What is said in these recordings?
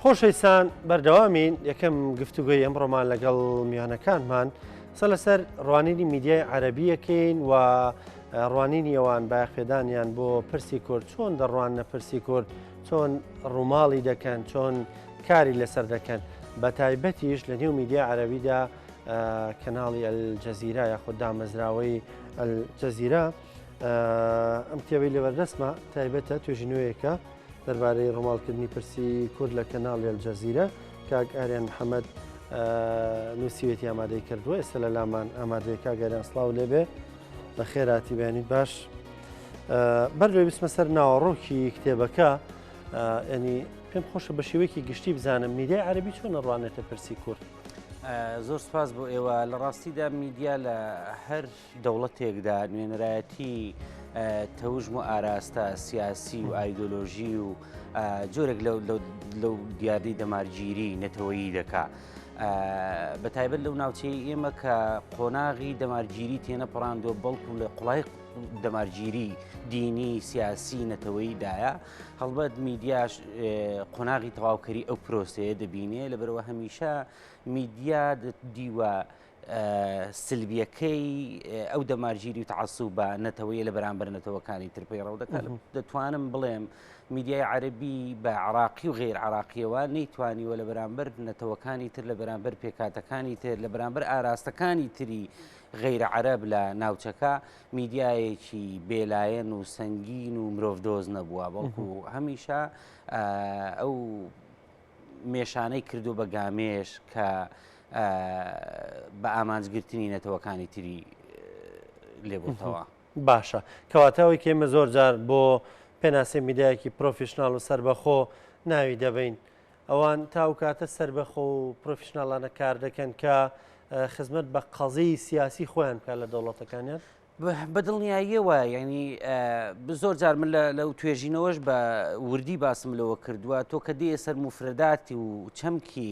خۆشەویستان بەردەوامین یەکەم گفتوگۆی ئەمڕۆمان لەگەڵ میوانەکانمان سە لەسەر ڕوانینی میدیای عەرەبیەکەین و ڕوانینی ئەوان باخێدانیان بۆ پرسی کورد چۆن دەڕوانە پرسی کورد چۆن ڕووماڵی دەکەن چۆن کاری لەسەر دەکەن بە تایبەتیش لە نێو میدیای عەرەبیدا کەناڵی ئەلجەزیرە یاخود دامەزراوەی ئەلجەزیرە ئەم کتێبەی لەبەردەستمە تایبەتە توێژینەوەیەکە دەربارەی ڕۆماڵکردنی پرسی کورد لە کەناڵی ئەلجەزیرە کاک ئاریان محەممەد نووسیوێتی ئامادەی کردووە ئێستا لە لامان ئامادەیە کاگەریان سڵاو لێبێ بە خێراتی بێنیت باش بەردەوەی بسمە سەر ناوەڕۆکی کتێبەکە ینی پێم خۆشە بە شێوەیەکی گشتی بزانم میدیای عەرەبی چۆن ڕوانێتە پرسی کورد زۆر سپاس بۆ ئێوە لە ڕاستیدا میدیا لە هەر دەوڵەتێکدا نوێنەرایەتی تەوژم و ئاراستە سیاسی و ئایدۆلۆژی و جۆرێک لەو دیاردەی دەمارگیری نەتەوەیی دەکا بە تایبەت لەو ناوچەی ئێمە کە قۆناغی دەمارگیری تێنەپەڕاندوە بەڵکو لە قوڵای دەمارگیری دینی سیاسی نەتەوەییدایە هەڵبەت میدیاش قۆناغی تەواوکەری ئەو پرۆسەیە دەبینێ لەبەرەوە هەمیشە میدیا دیوە سلبیەکەی ئەو دەمارگیری و تەعەسسوبە نەتەوەیە لە بەرامبەر نەتەوەکانی تر پەیڕەو دەکات دەتوانم بڵێم میدیای عەرەبی بە عراقی و غیر عراقیەوە نەیتوانیوە لە بەرامبەر نەتەوەکانی تر لە بەرامبەر پێکاتەکانی تر لە بەرامبەر ئاراستەکانی تری غیرە عەرەب لە ناوچەکە میدیایەکی بێلایەن و سەنگین و مرۆڤدۆز نەبووە بەڵکو هەمیشە ئەو مێشانەی کردو بە گامێش کە بە ئامانجگرتنی نەتەوەکانی تری لێبووتەوە باشە کەواتەوەی کێمە زۆر جار بۆ پێناسێ میدیایەکی پرۆفیشناڵ و سربەخۆ ناوی دەبین ئەوان تاو کاتە سربەخۆ و پرۆفیشناڵانە کار دەکەن کە خزمەت بە قەزەی سیاسی خۆیان بکات لە دەوڵەتەکانیان بەدڵنیاییەوە ینی زۆر جار من لەو توێژینەوەش بە وردی باسم لەوە کردووە تۆ کە دێ سەر موفرەداتی و چەمکی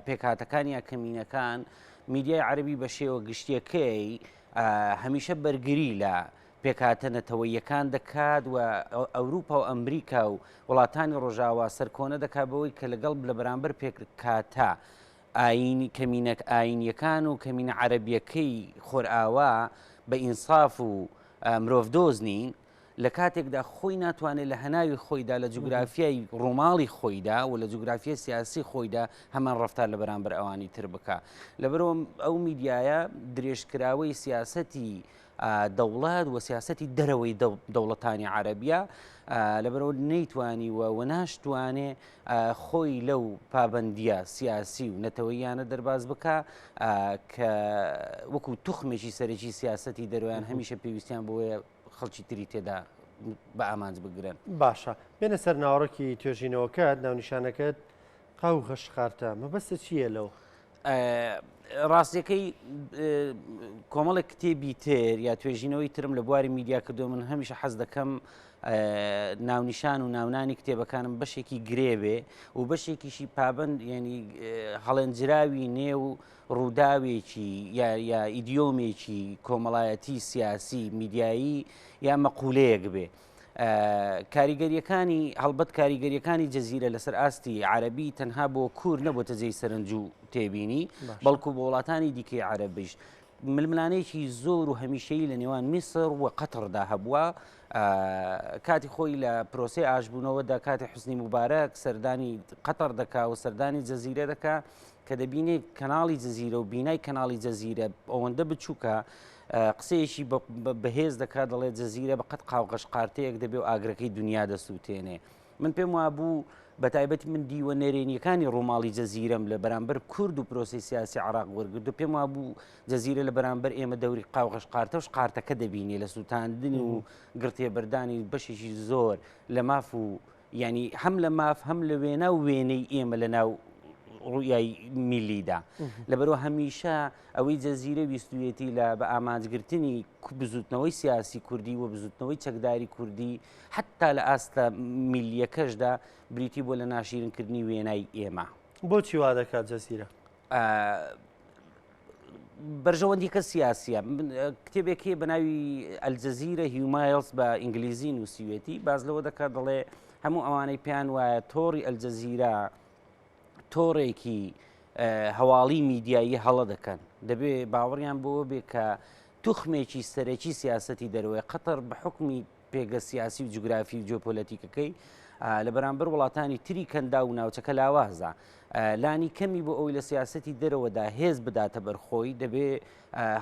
پێکهاتەکانی یا کەمینەکان میدیای عەرەبی بە شێوە گشتیەکەی هەمیشە بەرگری لە پێکهاتە نەتەوەییەکان دەکات و ئەوروپا و ئەمریکا و وڵاتانی ڕۆژاوا سەرکۆنە دەکات بەوەی کە لەگەڵ لە بەرامبەر پێکاتە کەمینە ئاینیەکان و کەمینە عەرەبیەکەی خۆرئاوا بە ئینساف و مرۆڤدۆز نین لە کاتێکدا خۆی ناتوانێت لە هەناوی خۆیدا لە جوگرافیای ڕووماڵی خۆیدا و لە جوگرافیای سیاسی خۆیدا هەمان ڕەفتار لە بەرامبەر ئەوانی تر بکە لەبەرەوە ئەو میدیایە درێژکراوەی سیاسەتی دەوڵات و سیاسەتی دەرەوەی دەوڵەتانی عەرەبیە لەبەرەوە نەیتوانی و ناشتوانێ خۆی لەو پابەندیە سیاسی و نەتەوەییانە دەرباز بکە کە وەکو توخمێکی سەرەکی سیاسەتی دەرویان هەمیشە پێویستیان بۆیە خەڵکی تری تێدا بە ئامانج بگرن باشە بێنە سەر ناوەڕۆکی توێژینەوەکەت ناونیشانەکەت قاو غەشقارتە مەبەستە چییە لەو ڕاستیەکەی کۆمەڵێک کتێبی تر یا توێژینەوەی ترم لە بواری میدیا کردو من هەمیشە حەز دەکەم ناونیشان و ناونانی کتێبەکانم بەشێکی گرێبێ و بەشێکیشی پابند ینی هەڵەنجراوی نێو ڕووداوێکی یا ئیدیۆمێکی کۆمەڵایەتی سیاسی میدیایی یا مەقولەیەک بێ کاریگەریەکانی هەڵبەت کاریگەریەکانی جەزیرە لەسەر ئاستی عەرەبی تەنها بۆ کورد نەبووتە جێی سەرنج و تێبینی بەڵکو بۆ وڵاتانی دیکەی عەرەبیش ململانەیەکی زۆر و هەمیشەیی لە نێوان میسر و قەتەردا هەبووە کاتی خۆی لە پرۆسەی ئاشبوونەوەدا کاتی حوسنی موبارەک سەردانی قەتەر دەکا و سەردانی جەزیرە دەکا کە دەبینێت کەناڵی جەزیرە و بینای کەناڵی جەزیرە ئەوەندە بچووکە قسەیەکی بەهێز دەکات دەڵێت جەزیرە بەقەت قاوغەشقارتەیەک دەبێ و ئاگرەکەی دنیا دەسووتێنێ من پێم وابوو بە تایبەتی من دیوە نێرێنیەکانی ڕووماڵی جەزیرەم لە بەرامبەر کورد و پرۆسی سیاسی عراق وەرگرت و پێم وابوو جەزیرە لە بەرامبەر ئێمە دەوری قاوغەشقارتە و شقارتەکە دەبینێ لە سووتاندنی و گرتێبەردانی بەشێکی زۆر لە ماف و ینی هەم لە ماف هەم لە وێنە و وێنەی ئێمە لە ناو ڕوویای میلیدا لەبەرەوە هەمیشە ئەوەی جەزیرە ویستویەتی لە بە ئامانجگرتنی بزوتنەوەی سیاسی کوردی و بزوتنەوەی چەکداری کوردی حتا لە ئاستە میلیەکەشدا بریتی بۆ لە ناشیرنکردنی وێنای ئێمە بۆچی وا دەکات جەزیرە بەرژەوەندیکە سیاسیە کتێبێکی بە ناوی ئەلجەزیرە هیومایلز بە ئینگلیزی نووسیوێتی باز لەوە دەکات دەڵێ هەموو ئەوانەی پێیان وایە تۆڕی ئەلجەزیرە تۆڕێکی هەواڵی میدیایی هەڵە دەکەن دەبێ باوەڕیان بۆ بێ کە توخمێکی سەرەکی سیاسەتی دەرەوەی قەتەر بە حکمی پێگە سیاسی و جوگرافی و جۆپۆلەتیکەکەی لە بەرامبەر وڵاتانی تری کەندا و ناوچەکە لاوازە لانی کەمی بۆ ئەوی لە سیاسەتی دەرەوەدا هێز بداتە بەرخۆی دەبێ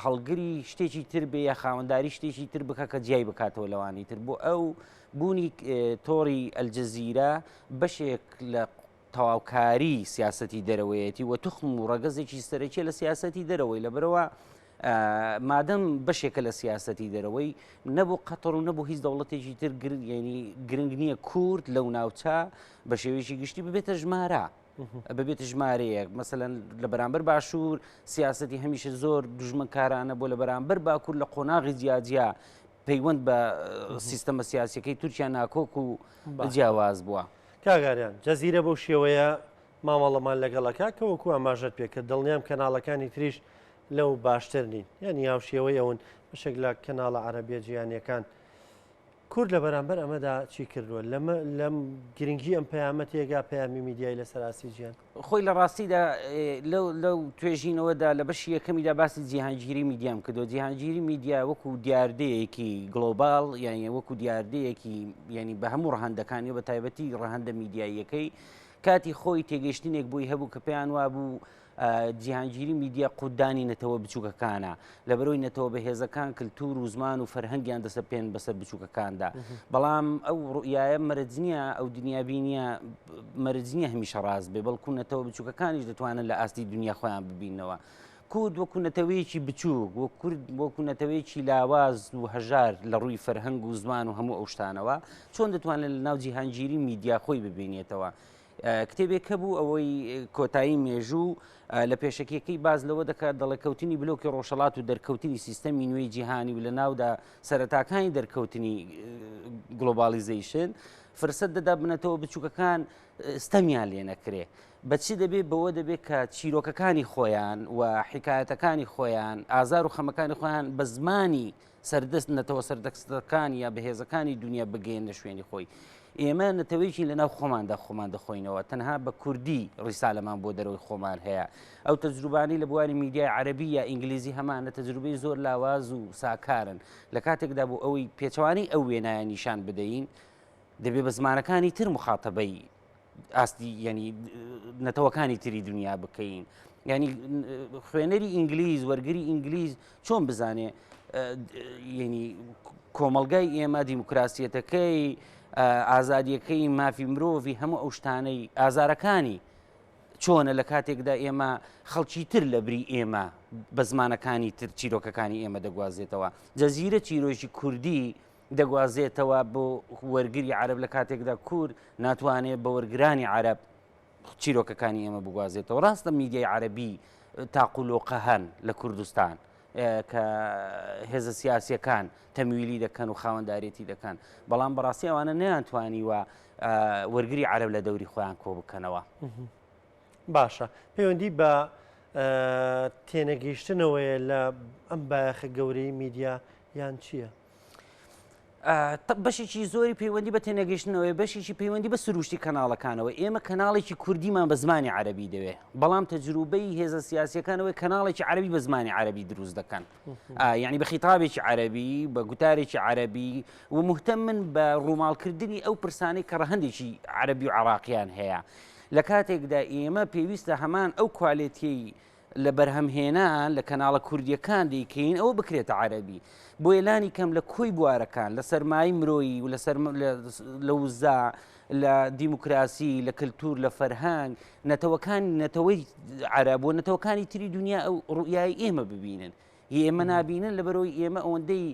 هەڵگری شتێکی تر بێ یا خاوەنداری شتێکی تر بکە کە جیای بکاتەوە لەوانی تر بۆ ئەو بوونی تۆڕی ئەلجەزیرە بەشێک لە تەواوکاری سیاسەتی دەرەوەیەتی و توخم و ڕەگەزێکی سەرەکی لە سیاسەتی دەرەوەی لە بەرەوە مادەم بەشێکە لە سیاسەتی دەرەوەی نەبوو قەتەر و نەبوو هیچ دەوڵەتێکی تر ینی گرنگ نییە کورد لەو ناوچە بە شێوەیەکی گشتی ببێتە ژمارە ببێتە ژمارەیەک مەسەلەن لە بەرامبەر باشوور سیاسەتی هەمیشە زۆر دژمنکارانە بۆ لە بەرامبەر باکوور لە قۆناغی جیاجیا پەیوەند بە سیستەمە سیاسەکەی تورکیا ناکۆک و جیاواز بووە. کاگاریان جەزیرە بەو شێوەیە مامەڵەمان لەگەڵەکە کە وەکو ئاماژەت پێکرد دڵنیام کەناڵەکانی تریش لەو باشتر نین یعنی یاو شێوەی ئەوون بەشێک لە کەناڵە عەرەبیە جیهانیەکان کورد لە بەرامبەر ئەمەدا چی کردووە لەم گرنگی ئەم پەیامەت ێگا پەیامی میدیای لە سەراسی جیهان خۆی لە ڕاستیدا لەو توێژینەوەدا لە بەشی یەکەمیدا باسی جیهانگیری میدیام کردو جیهانگیری میدیا وەکو دیاردەیەکی گلۆبال یعنی وەکو دیاردەیەکی ینی بە هەموو ڕەهەندەکانی بە تایبەتی ڕەهەندە میدیاییەکەی کاتی خۆی تێگەشتنێک بووی هەبوو کە پێیان وابوو جیهانگیری میدیا قودانی نەتەوە بچووکەکانە لەبەرەوەی نەتەوە بەهێزەکان کللتور و زمان و فەرهەنگیان دەسە پێن بەسەر بچووکەکاندا بەڵام ئەو ڕوئایە مەرجنیە ئەو دنیابینیە مەرجنیە هەمیشە ڕاست بێ بەڵکو نەتەوە بچووکەکانیش دەتوانن لە ئاستی دنیا خۆیان ببینەوە کورد وەکو نەتەوەیەکی بچووک وەکو نەتەوەیەکی لاواز و هەژار لە ڕووی فەرهەنگ و زمان و هەموو ئەو شتانەوە چۆن دەتوانن لە ناو جیهانگیری میدیا خۆی ببینێتەوە کتێبێک هەبوو ئەوەی کۆتایی مێژوو لە پێشەکیەکەی باز لەوە دەکات دەڵێکەوتنی بلۆکی ڕۆژهەڵات و دەرکەوتنی سیستەمی نوێی جیهانی و لە ناودا سەرەتاکانی دەرکەوتنی گلۆبالیزیشن فرسەت دەدا بنەتەوە بچووکەکان ستەمیان لێ نەکرێ بەچی دەبێت بەوە دەبێت کە چیرۆکەکانی خۆیان و حکایەتەکانی خۆیان ئازار و خەمەکانی خۆیان بە زمانی سەردەست نەتەوە سەردەستەکان یا بەهێزەکانی دنیا بگەێنە شوێنی خۆی ئێمە نەتەوەیکی لەناو خۆمان دەخۆینەوە تەنها بە کوردی ڕیسالەمان بۆ دەرەوەی خۆمان هەیە ئەو تەجروبانی لە بواری میدیای عەرەبی یا ئینگلیزی هەمانە تەجروبەی زۆر لاواز و ساکارن لە کاتێکدا بۆ ئەوەی پێچەوانی ئەو وێنایە نیشان بدەین دەبێت بە زمانەکانی تر مخاتەبەی ئاستی ینی نەتەوەکانی تری دنیا بکەین ینی خوێنەری ئینگلیز وەرگری ئینگلیز چۆن بزانێ ینی کۆمەڵگای ئێمە دیموکراسیەتەکەی ئازادیەکەی مافی مرۆڤی هەموو ئەو شتانەی ئازارەکانی چۆنە لە کاتێکدا ئێمە خەڵکی تر لە بری ئێمە بە زمانەکانی تر چیرۆکەکانی ئێمە دەگوازێتەوە جەزیرە چیرۆژی کوردی دەگوازێتەوە بۆ وەرگری عەرەب لە کاتێکدا کورد ناتوانێت بە وەرگرانی عەرەب چیرۆکەکانی ئێمە بگوازێتەوە ڕاستە میدیای عەرەبی تاقولۆقە هەن لە کوردستان کە هێزە سیاسیەکان تەمویلی دەکەن و خاوەنداریەتی دەکەن بەڵام بەڕاستی ئەوانە نەیانتوانیوە وەرگری عەرەب لە دەوری خۆیان کۆ بکەنەوە. باشە پەیوەندی بە تێنەگەیشتنەوەیە لە ئەم باەخە گەورەی میدیا یان چییە؟ بەشێکی زۆری پەیوەندی بە تێنەگەیشتنەوەی بەشێکی پەیوەندی بە سروشتی کەناڵەکانەوە ئێمە کەناڵێکی کوردیمان بە زمانی عەرەبی دەوێ بەڵام تەجروبەی هێزە سیاسیەکانەوەی کەناڵێکی عەرەبی بە زمانی عەرەبی دروست دەکەن یعنی بە خیتابێکی عەرەبی بە گوتارێکی عەرەبی و مهتەمن بە ڕووماڵکردنی ئەو پرسانەی کە ڕەهەندێکی عەرەبی و عێراقییان هەیە لە کاتێکدا ئێمە پێویستە هەمان ئەو کواڵێتی لە بەرهەمهێنان لە کەناڵە کوردیەکان دەیکەین ئەوە بکرێتە عەرەبی بۆ ئێلانی کەم لە کۆی بوارەکان لە سەرمای مرۆیی و لە وزا لە دیموکراسی لە کللتور لە فەرهەنگ نەتەوەی عەرەب و نەتەوەکانی تری دنیا ئەو ڕوئیای ئێمە ببینن ئێمە نابینن لەبەرەوەی ئێمە ئەوەندەی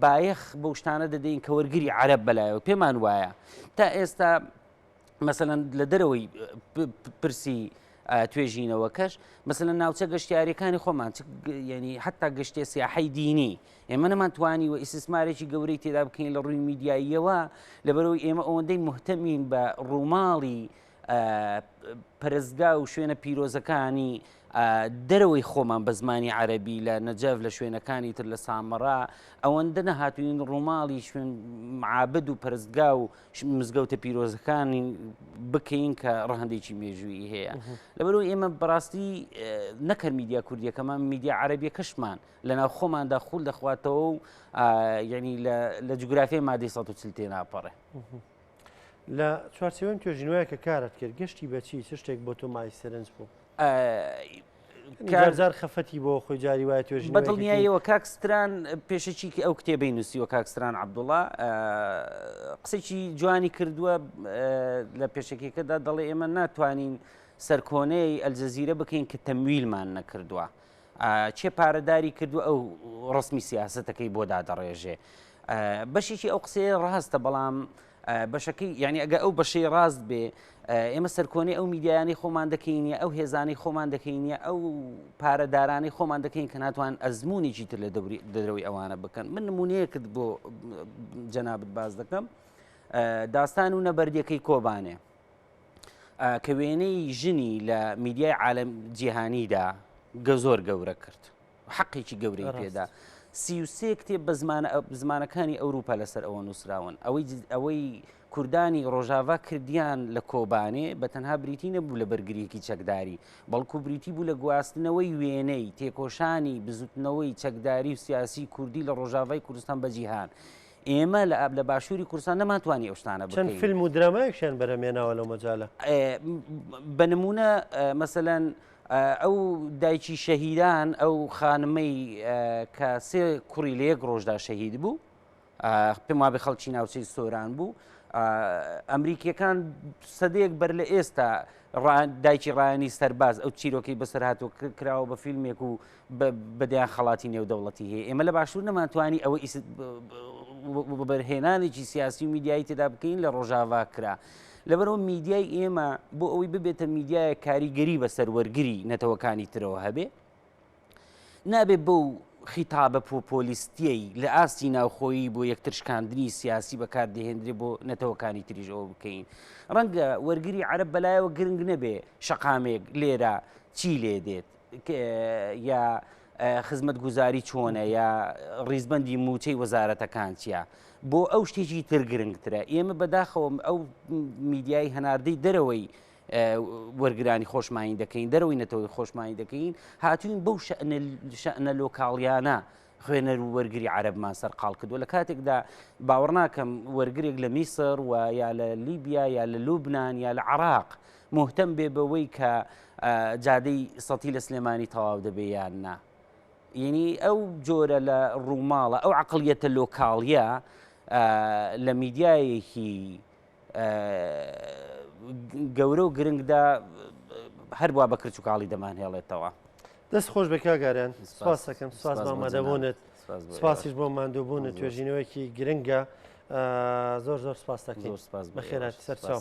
بایەخ بەو شتانە دەدەین کە وەرگری عەرەب بەلایەوە پێمان وایە تا ئێستا مەسەلەن لە دەرەوەی پرسی توێژینەوەکەش مەسەلەن ناوچە گەشتیاریەکانی خۆمان ینی حتا گەشتێ سیاحەی دینی ئێمە نەمانتوانی و ئیسسمارێکی گەورەی تێدا بکەین لە ڕووی میدیاییەوە لەبەرەوەی ئێمە ئەوەندەی مهتەمین بە ڕووماڵی پەرستگا و شوێنە پیرۆزەکانی دەرەوەی خۆمان بە زمانی عەرەبی لە نەجەف لە شوێنەکانی تر لە سامەڕا ئەوەندە نەهاتووین ڕووماڵی شوێن معابد و پەرستگا و مزگەوتە پیرۆزەکانی بکەین کە ڕەهەندێکی مێژووی هەیە لەبەرەوەی ئێمە بەڕاستی نەکەر میدیا کوردیەکەمان میدیا عەرەبیەکەشمان لەناو خۆماندا خوڵ دەخواتەوە و یعنی لە جوگرافیای مادەی 140 تێناپەڕێ. لە چوارچێوەی توێژینەوەیە کە کارت کرد گەشتی بەچی چ شتێک بۆ تۆ مای سەرنج بوو؟ کارزار خەفەتی بۆ خۆی جاری وایە توێژین بەدڵنیاییەوە کاکستران پێشەکی ئەو کتێبەی نووسیوە کاکستران عەبدوڵڵا قسێکی جوانی کردووە لە پێشەکێکەدا دەڵێ ئێمە ناتوانین سەرکۆنەی ئەلجەزیرە بکەین کە تەمویلمان نەکردووە چێ پارەداری کردووە ئەو ڕسمی سیاسەتەکەی بۆ دادەڕێژێ بەشێکی ئەو قسەیە ڕاستە بەڵام بەشەکەی یعنی ئەگە ئەو بەشەی ڕاست بێ ئێمە سەرکۆنی ئەو میدیایانی خۆمان دەکەینە ئەو هێزانی خۆمان دەکەینە ئەو پارەدارانی خۆمان دەکەین کە ناتوان ئەزمموونێکی تر لە دەرەوەی ئەوانە بکەن من نمونەیەکت بۆ جەنابەت باز دەکەم داستان و نەبەردیەکەی کۆبانێ کە وێنەی ژنی لە میدیای عالەم جیهانیدا زۆر گەورە کرد حەقێکی گەورەی پێدا 33 کتێب بە زمانەکانی ئەوروپا لەسەر ئەوە نووسراون ئەوەی کوردانی ڕۆژاوا کردیان لە کۆبانێ بە تەنها بریتی نەبوو لە بەرگریەکی چەکداری بەڵکو بریتی بوو لە گواستنەوەی وێنەی تێکۆشانی بزوتنەوەی چەکداری و سیاسی کوردی لە ڕۆژاوای کوردستان بە جیهان ئێمە لە باشووری کوردستان نەماتوانی ئەو شتانە بکەین. چەند فیلم و درامایەکیان بەرهەمێناوە لەو مەجالە بە نمونە مەسەلەن ئەو دایکی شەهیدان ئەو خانمەی کە سێ کوڕی لە یەک ڕۆژدا شەهید بوو پێم وابێ خەڵکی ناوچەی سۆران بوو ئەمریکیەکان سەدەیەک بەر لە ئێستا دایکی ڕایانی سەرباز ئەو چیرۆکەی بەسەر هاتووە کراوە بە فیلمێک و بەدەیان خەڵاتی نێودەوڵەتی هەیە ئێمە لە باشوور نەماتوانی ئەوە بەرهێنانێکی سیاسی و میدیایی تێدا بکەین لە ڕۆژاوا کرا لەبەرەوە میدیای ئێمە بۆ ئەوەی ببێتە میدیایە کاریگەری بەسەر وەرگری نەتەوەکانی ترەوە هەبێ نابێ بەو خیتابە پۆلیستیەی لە ئاستی ناوخۆیی بۆ یەکترشکاندنی سیاسی بەکاردێهێنرێ بۆ نەتەوەکانی تریژ ئەوە بکەین ڕەنگە وەرگری عەرەب بەلایەوە گرنگ نەبێ شەقامێک لێرە چی لێ دێت یا خزمەتگوزاری چۆنە یا ڕیزبەندی موچەی وەزارەتەکان چیە بۆ ئەو شتێکی تر گرنگترە ئێمە بەداخەوە ئەو میدیای هەناردەی دەرەوەی وەرگرانی خۆشمانی دەکەین دەرەوەی نەتەوەی خۆشمانی دەکەین هاتوین بەو شەئنە لۆکاڵیانە خوێنەر و وەرگری عەرەبمان سەرقاڵ کردووە لە کاتێکدا باوەڕ ناکەم وەرگرێک لە میسر و یا لە لیبیا یا لە لوبنان یا لە عێراق مهتەم بێ بەوەی کە جادەی سەتی لە سلێمانی تەواو دەبێ یان نا یعنی ئەو جۆرە لە ڕووماڵە ئەو عەقڵیەتە لۆکاڵیە لە میدیایەکی گەورە و گرنگدا هەروە بە کرچ و کاڵی دەمانهێڵێتەوە. دەست خۆش بە کاگەران سپاس دەکەم سپاس بە ئامادەبوونت سپاسیش بۆ ماندووبوونت توێژینەوەیکی گرنگە زۆر زۆر سپاس دەکەین بەخێراتی سەرچاو.